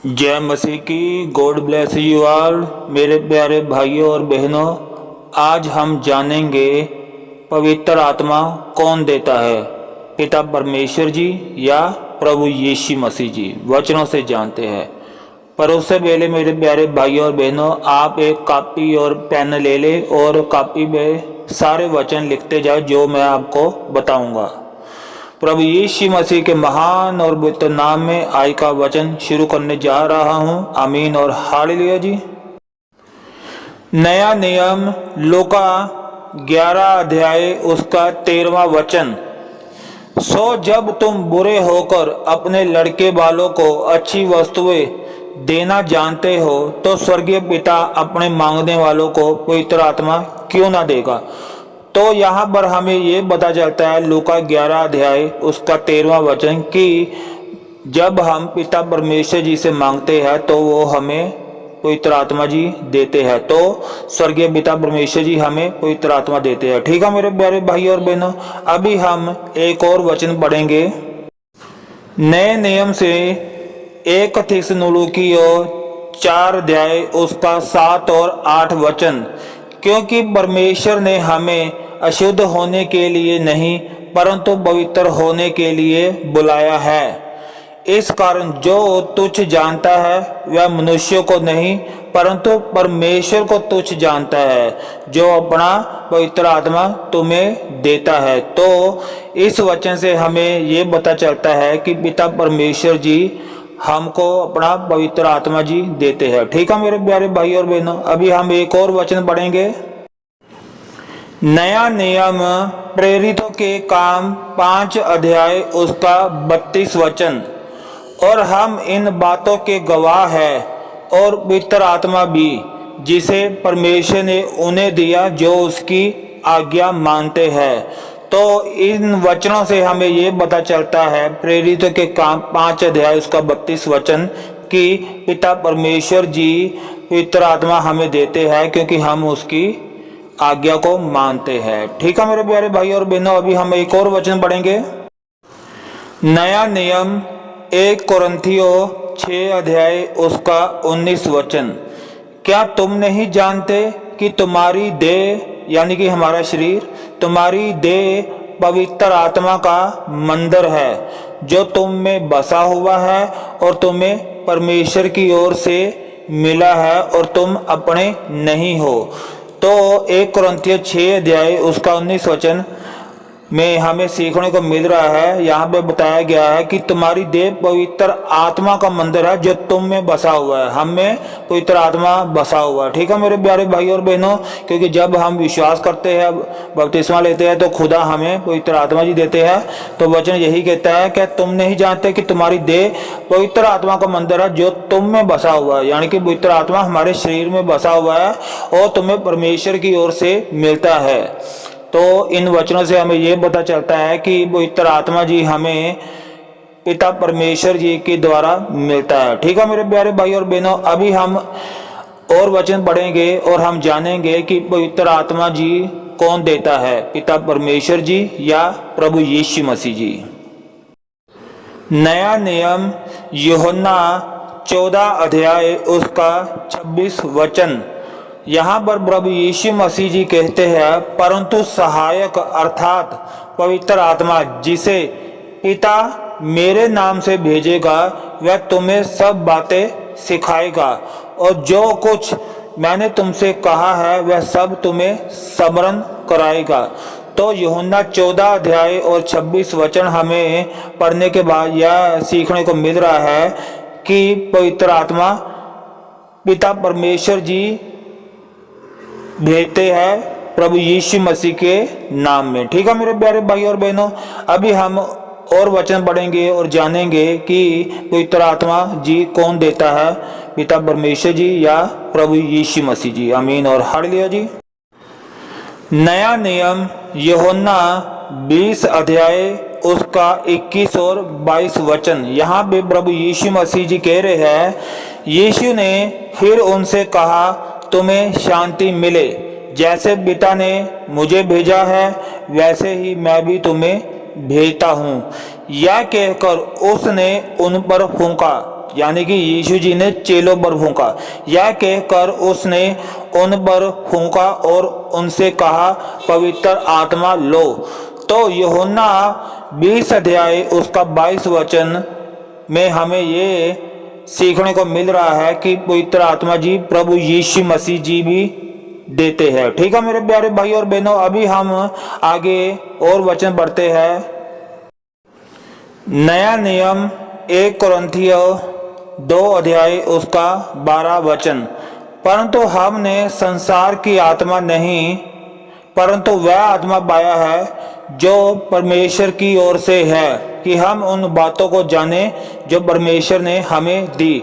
जय मसीह की। God bless you all मेरे प्यारे भाइयों और बहनों। आज हम जानेंगे पवित्र आत्मा कौन देता है, पिता परमेश्वर जी या प्रभु यीशु मसीह जी। वचनों से जानते हैं। पर उससे पहले मेरे प्यारे भाइयों और बहनों, आप एक कॉपी और पेन ले लें और कॉपी में सारे वचन लिखते जाओ जो मैं आपको बताऊंगा। प्रभु यीशु मसीह के महान और पवित्र नाम में आज का वचन शुरू करने जा रहा हूं। आमीन और हालेलुया जी। नया नियम लूका 11 अध्याय उसका 13वां वचन। सो जब तुम बुरे होकर अपने लड़के वालों को अच्छी वस्तुएं देना जानते हो तो स्वर्गीय पिता अपने मांगने वालों को पवित्र आत्मा क्यों ना देगा। तो यहाँ पर हमें ये पता चलता है लूका 11 अध्याय उसका 13वां वचन कि जब हम पिता परमेश्वर जी से मांगते हैं तो वो हमें पवित्र आत्मा जी देते हैं। तो स्वर्गीय पिता परमेश्वर जी हमें पवित्र आत्मा देते हैं। ठीक है मेरे प्यारे भाई और बहनों, अभी हम एक और वचन पढ़ेंगे नए नियम से 1 थिस्सलुनीकी 4 अध्याय उसका 7 और 8 वचन। क्योंकि परमेश्वर ने हमें अशुद्ध होने के लिए नहीं परंतु पवित्र होने के लिए बुलाया है। इस कारण जो तुच्छ जानता है वह मनुष्यों को नहीं परंतु परमेश्वर को तुच्छ जानता है जो अपना पवित्र आत्मा तुम्हें देता है। तो इस वचन से हमें ये पता चलता है कि पिता परमेश्वर जी हमको अपना पवित्र आत्मा जी देते हैं। ठीक है मेरे प्यारे भाई और बहनों, अभी हम एक और वचन पढ़ेंगे नया नियम प्रेरितों के काम 5 अध्याय उसका 32 वचन। और हम इन बातों के गवाह हैं और पवित्र आत्मा भी जिसे परमेश्वर ने उन्हें दिया जो उसकी आज्ञा मानते हैं। तो इन वचनों से हमें ये पता चलता है प्रेरितों के काम 5 अध्याय उसका 32 वचन कि पिता परमेश्वर जी पवित्र आत्मा हमें देते हैं क्योंकि हम उसकी आज्ञा को मानते हैं। ठीक है मेरे प्यारे भाई और बहनों, अभी हम एक और वचन पढ़ेंगे नया नियम 1 कुरिन्थियों 6 अध्याय उसका 19 वचन। क्या तुम नहीं जानते कि तुम्हारी देह यानी कि हमारा शरीर, तुम्हारी देह पवित्र आत्मा का मंदिर है जो तुम में बसा हुआ है और तुम्हें परमेश्वर की ओर से मिला है और तुम अपने नहीं हो। तो 1 कुरिन्थियों 6 अध्याय उसका 19 वचन में हमें सीखने को मिल रहा है। यहाँ पे बताया गया है कि तुम्हारी देह पवित्र आत्मा का मंदिर है जो तुम में बसा हुआ है। हम में पवित्र आत्मा बसा हुआ है। ठीक है मेरे प्यारे भाई और बहनों, क्योंकि जब हम विश्वास करते हैं बपतिस्मा लेते हैं तो खुदा हमें पवित्र आत्मा जी देते हैं। तो वचन यही कहता है कि तुम नहीं जानते कि तुम्हारी देह पवित्र आत्मा का मंदिर है जो तुम में बसा हुआ है, यानी कि पवित्र आत्मा हमारे शरीर में बसा हुआ है और तुम्हें परमेश्वर की ओर से मिलता है। तो इन वचनों से हमें ये पता चलता है कि पवित्र आत्मा जी हमें पिता परमेश्वर जी के द्वारा मिलता है। ठीक है मेरे प्यारे भाई और बहनों, अभी हम और वचन पढ़ेंगे और हम जानेंगे कि पवित्र आत्मा जी कौन देता है, पिता परमेश्वर जी या प्रभु यीशु मसीह जी। नया नियम यूहन्ना 14 अध्याय उसका 26 वचन। यहाँ पर प्रभु यीशु मसीह जी कहते हैं परंतु सहायक अर्थात पवित्र आत्मा जिसे पिता मेरे नाम से भेजेगा वह तुम्हें सब बातें सिखाएगा और जो कुछ मैंने तुमसे कहा है वह सब तुम्हें स्मरण कराएगा। तो यूहन्ना 14 अध्याय और 26 वचन हमें पढ़ने के बाद यह सीखने को मिल रहा है कि पवित्र आत्मा पिता परमेश्वर जी भेजते हैं प्रभु यीशु मसीह के नाम में। ठीक है मेरे प्यारे भाई और बहनों, अभी हम और वचन पढ़ेंगे और जानेंगे कि पवित्र आत्मा जी कौन देता है, पिता परमेश्वर जी या प्रभु यीशु मसीह जी। आमीन और हालेलुया जी। नया नियम यूहन्ना 20 अध्याय उसका 21 और 22 वचन। यहाँ पे प्रभु यीशु मसीह जी कह रहे हैं, यीशु ने फिर उनसे कहा तुम्हें शांति मिले, जैसे पिता ने मुझे भेजा है वैसे ही मैं भी तुम्हें भेजता हूँ। यह कहकर उसने उन पर फूंका यानी कि यीशु जी ने चेलों पर फूंका। यह कहकर उसने उन पर फूंका और उनसे कहा, पवित्र आत्मा लो। तो यूहन्ना 20 अध्याय उसका 22 वचन में हमें ये सीखने को मिल रहा है कि पवित्र आत्मा जी प्रभु यीशु मसीह जी भी देते हैं। ठीक है मेरे प्यारे भाई और बहनों, अभी हम आगे और वचन पढ़ते हैं। नया नियम 1 कुरिन्थिय 2 अध्याय उसका 12 वचन। परंतु हमने संसार की आत्मा नहीं, परंतु वह आत्मा पाया है जो परमेश्वर की ओर से है, कि हम उन बातों को जाने जो परमेश्वर ने हमें दी।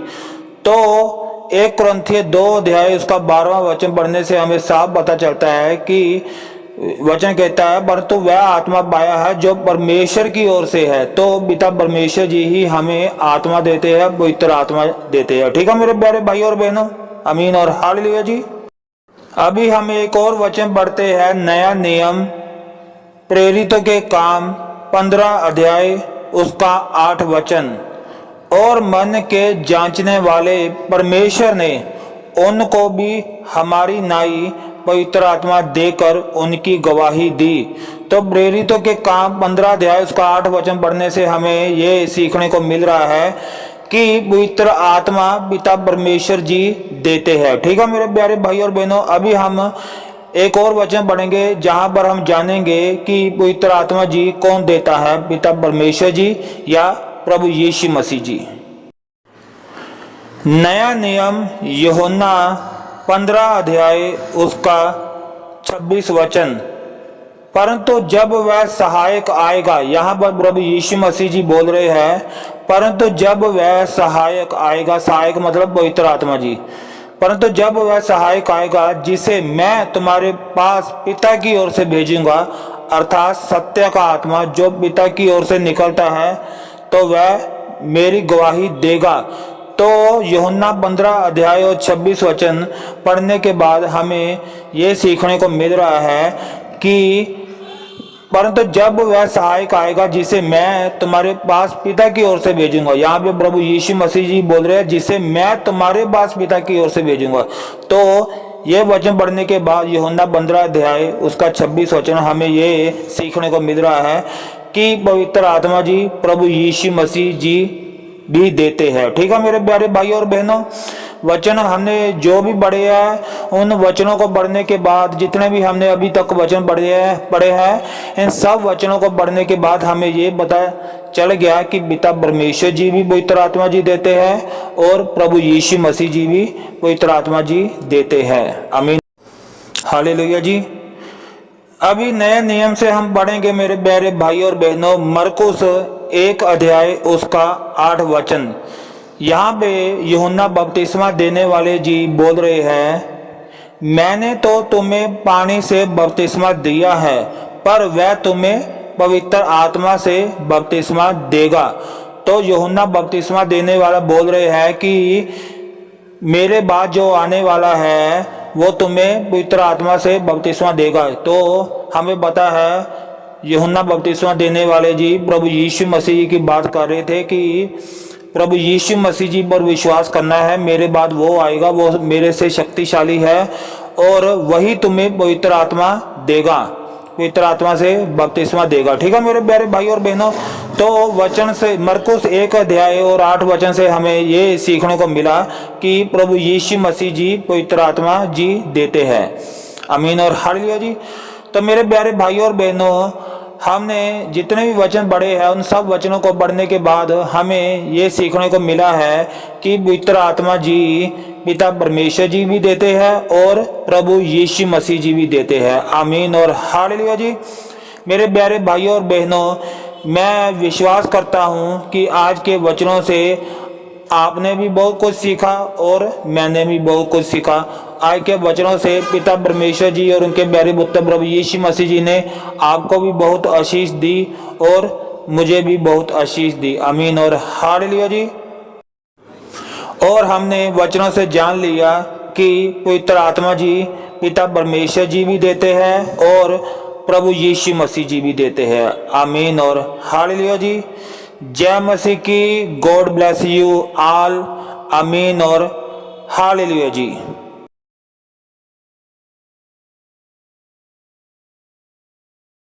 तो 1 कुरिन्थिय 2 अध्याय उसका 12वां वचन पढ़ने से हमें साफ पता चलता है कि वचन कहता है, परंतु वह आत्मा पाया है जो परमेश्वर की ओर से है। तो पिता परमेश्वर जी ही हमें आत्मा देते हैं, पवित्र आत्मा देते हैं। ठीक है मेरे प्यारे भाई और बहनों, आमीन और हालेलुया जी। अभी हम एक और वचन पढ़ते हैं। नया नियम प्रेरितों के काम 15 अध्याय उसका 8 वचन। और मन के जांचने वाले परमेश्वर ने उनको भी हमारी नाई पवित्र आत्मा देकर उनकी गवाही दी। तो प्रेरितों के काम 15 अध्याय उसका 8 वचन पढ़ने से हमें ये सीखने को मिल रहा है कि पवित्र आत्मा पिता परमेश्वर जी देते हैं। ठीक है मेरे प्यारे भाई और बहनों, अभी हम एक और वचन पढ़ेंगे जहां पर हम जानेंगे कि पवित्र आत्मा जी कौन देता है, पिता परमेश्वर जी या प्रभु यीशु मसीह जी। नया नियम यूहन्ना 15 अध्याय उसका 26 वचन। परंतु जब वह सहायक आएगा, यहाँ पर प्रभु यीशु मसीह जी बोल रहे हैं, परंतु जब वह सहायक आएगा, सहायक मतलब पवित्र आत्मा जी, परंतु जब वह सहायक आएगा जिसे मैं तुम्हारे पास पिता की ओर से भेजूंगा, अर्थात सत्य का आत्मा जो पिता की ओर से निकलता है, तो वह मेरी गवाही देगा। तो यूहन्ना 15 अध्याय और 26 वचन पढ़ने के बाद हमें ये सीखने को मिल रहा है कि परंतु जब वह सहायक आएगा जिसे मैं तुम्हारे पास पिता की ओर से भेजूंगा, यहाँ पे प्रभु यीशु मसीह जी बोल रहे हैं जिसे मैं तुम्हारे पास पिता की ओर से भेजूंगा। तो ये वचन पढ़ने के बाद यूहन्ना 15 अध्याय उसका 26 वचन हमें ये सीखने को मिल रहा है कि पवित्र आत्मा जी प्रभु यीशु मसीह जी भी देते हैं। ठीक है मेरे प्यारे भाई और बहनों, वचन हमने जो भी पढ़े हैं, उन वचनों को पढ़ने के बाद जितने भी हमने अभी तक वचन पढ़े हैं, इन सब वचनों को पढ़ने के बाद हमें ये पता चल गया कि पिता परमेश्वर जी भी पवित्र आत्मा जी देते हैं और प्रभु यीशु मसीह जी भी पवित्र आत्मा जी देते हैं। आमीन हालेलुया जी। अभी नए नियम से हम पढ़ेंगे मेरे प्यारे भाई और बहनों मरकुस 1 अध्याय उसका 8 वचन। यहाँ पे यूहन्ना बपतिस्मा देने वाले जी बोल रहे हैं, मैंने तो तुम्हें पानी से बपतिस्मा दिया है, पर वह तुम्हें पवित्र आत्मा से बपतिस्मा देगा। तो यूहन्ना बपतिस्मा देने वाला बोल रहे हैं कि मेरे बाद जो आने वाला है वो तुम्हें पवित्र आत्मा से बपतिस्मा देगा। तो हमें पता है यूहन्ना बपतिस्मा देने वाले जी प्रभु यीशु मसीह की बात कर रहे थे कि प्रभु यीशु मसीह जी पर विश्वास करना है, मेरे बाद वो आएगा, वो मेरे से शक्तिशाली है और वही तुम्हें पवित्र आत्मा देगा, पवित्र आत्मा से बपतिस्मा देगा। ठीक है मेरे प्यारे भाई और बहनों, तो वचन से मरकुस 1 अध्याय और 8 वचन से हमें ये सीखने को मिला कि प्रभु यीशु मसीह जी पवित्र आत्मा जी देते हैं। आमीन और हालेलुया जी। तो मेरे प्यारे भाई और बहनों, हमने जितने भी वचन पढ़े हैं उन सब वचनों को पढ़ने के बाद हमें ये सीखने को मिला है कि पवित्र आत्मा जी पिता परमेश्वर जी भी देते हैं और प्रभु यीशु मसीह जी भी देते हैं। आमीन और हालेलुया जी। मेरे प्यारे भाइयों और बहनों, मैं विश्वास करता हूँ कि आज के वचनों से आपने भी बहुत कुछ सीखा और मैंने भी बहुत कुछ सीखा। आज के वचनों से पिता परमेश्वर जी और उनके प्यारे पुत्र प्रभु यीशु मसीह जी ने आपको भी बहुत आशीष दी और मुझे भी बहुत आशीष दी। आमीन और हालेलुया जी। और हमने वचनों से जान लिया कि पवित्र आत्मा जी पिता परमेश्वर जी भी देते हैं और प्रभु यीशु मसीह जी भी देते हैं। आमीन और हालेलुया जी। जय मसीह की। God bless you all. आमीन और हालेलुया जी।